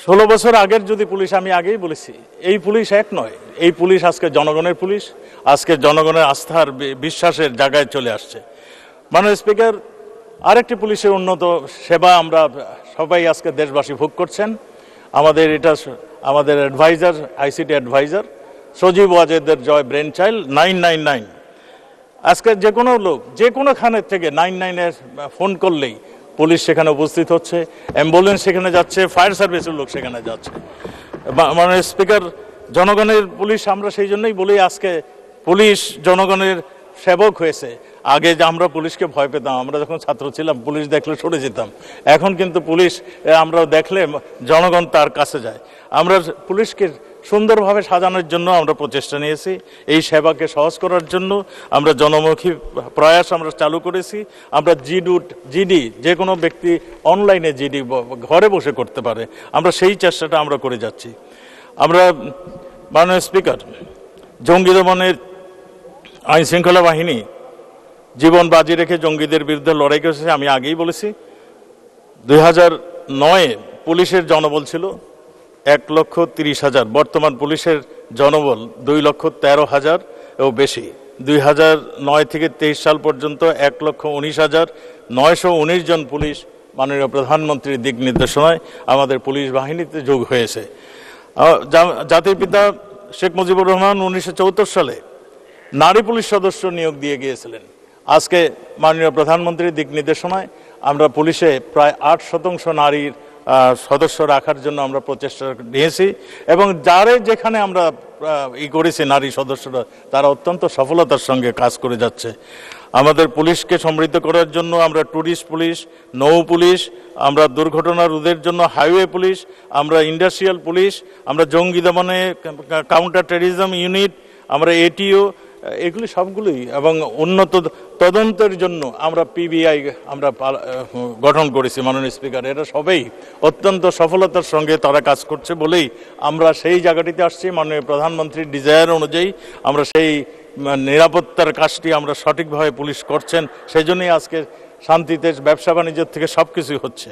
16 বছর আগের যদি পুলিশ, আমি আগেই বলেছি, এই পুলিশ এক নয়। এই পুলিশ আজকে জনগণের পুলিশ, আজকে জনগণের আস্থার বিশ্বাসের জায়গায় চলে আসছে। মাননীয় স্পিকার, আরেকটি পুলিশের উন্নত সেবা আমরা সবাই আজকে দেশবাসী ভোগ করছেন। আমাদের অ্যাডভাইজার, আইসিটি অ্যাডভাইজার সজীব ওয়াজেদের জয় ব্রেন চাইল্ড 999, আজকে যে কোনো লোক যে কোনোখানের থেকে 99-এ ফোন করলেই পুলিশ সেখানে উপস্থিত হচ্ছে, অ্যাম্বুলেন্স সেখানে যাচ্ছে, ফায়ার সার্ভিসের লোক সেখানে যাচ্ছে। মাননীয় স্পিকার, জনগণের পুলিশ আমরা সেই জন্যই বলি আজকে পুলিশ জনগণের সেবক হয়েছে। আগে যে আমরা পুলিশকে ভয় পেতাম, আমরা যখন ছাত্র ছিলাম পুলিশ দেখলে সরে যেতাম। এখন কিন্তু পুলিশ আমরা দেখলে জনগণ তার কাছে যায়। আমরা পুলিশকে সুন্দরভাবে সাজানোর জন্য আমরা প্রচেষ্টা নিয়েছি। এই সেবাকে সহজ করার জন্য আমরা জনমুখী প্রয়াস আমরা চালু করেছি। আমরা জিডি যে কোনো ব্যক্তি অনলাইনে জিডি ঘরে বসে করতে পারে, আমরা সেই চেষ্টাটা আমরা করে যাচ্ছি। আমরা মাননীয় স্পিকার, জঙ্গি দমনের আইন শৃঙ্খলা বাহিনী জীবন বাজি রেখে জঙ্গিদের বিরুদ্ধে লড়াই করেছে। আমি আগেই বলেছি 2009-এ পুলিশের জনবল ছিল 1,30,000, বর্তমান পুলিশের জনবল 2,13,000 ও বেশি। 2009 থেকে 23 সাল পর্যন্ত 1,19,919 জন পুলিশ মাননীয় প্রধানমন্ত্রীর দিক নির্দেশনায় আমাদের পুলিশ বাহিনীতে যোগ হয়েছে। জাতির পিতা শেখ মুজিবুর রহমান 1974 সালে নারী পুলিশ সদস্য নিয়োগ দিয়ে গিয়েছিলেন। আজকে মাননীয় প্রধানমন্ত্রীর দিক নির্দেশনায় আমরা পুলিশে প্রায় 8% নারীর সদস্য রাখার জন্য আমরা প্রচেষ্টা নিয়েছি, এবং যেখানে আমরা করেছি নারী সদস্যরা তারা অত্যন্ত সফলতার সঙ্গে কাজ করে যাচ্ছে। আমাদের পুলিশকে সমৃদ্ধ করার জন্য আমরা ট্যুরিস্ট পুলিশ, নৌ পুলিশ, আমরা দুর্ঘটনা রোধের জন্য হাইওয়ে পুলিশ, আমরা ইন্ডাস্ট্রিয়াল পুলিশ, আমরা জঙ্গি দমনে কাউন্টার টেররিজম ইউনিট, আমরা এটিও, এগুলি সবগুলোই, এবং উন্নত তদন্তের জন্য আমরা পিবিআই আমরা গঠন করেছি। মাননীয় স্পিকার, এটা সবাই অত্যন্ত সফলতার সঙ্গে তারা কাজ করছে বলেই আমরা সেই জায়গাটিতে আসছি। মাননীয় প্রধানমন্ত্রীর ডিজায়ার অনুযায়ী আমরা সেই নিরাপত্তার কাজটি আমরা সঠিকভাবে পুলিশ করছেন, সেই জন্যই আজকে শান্তিতে ব্যবসা বাণিজ্যের থেকে সব কিছুই হচ্ছে।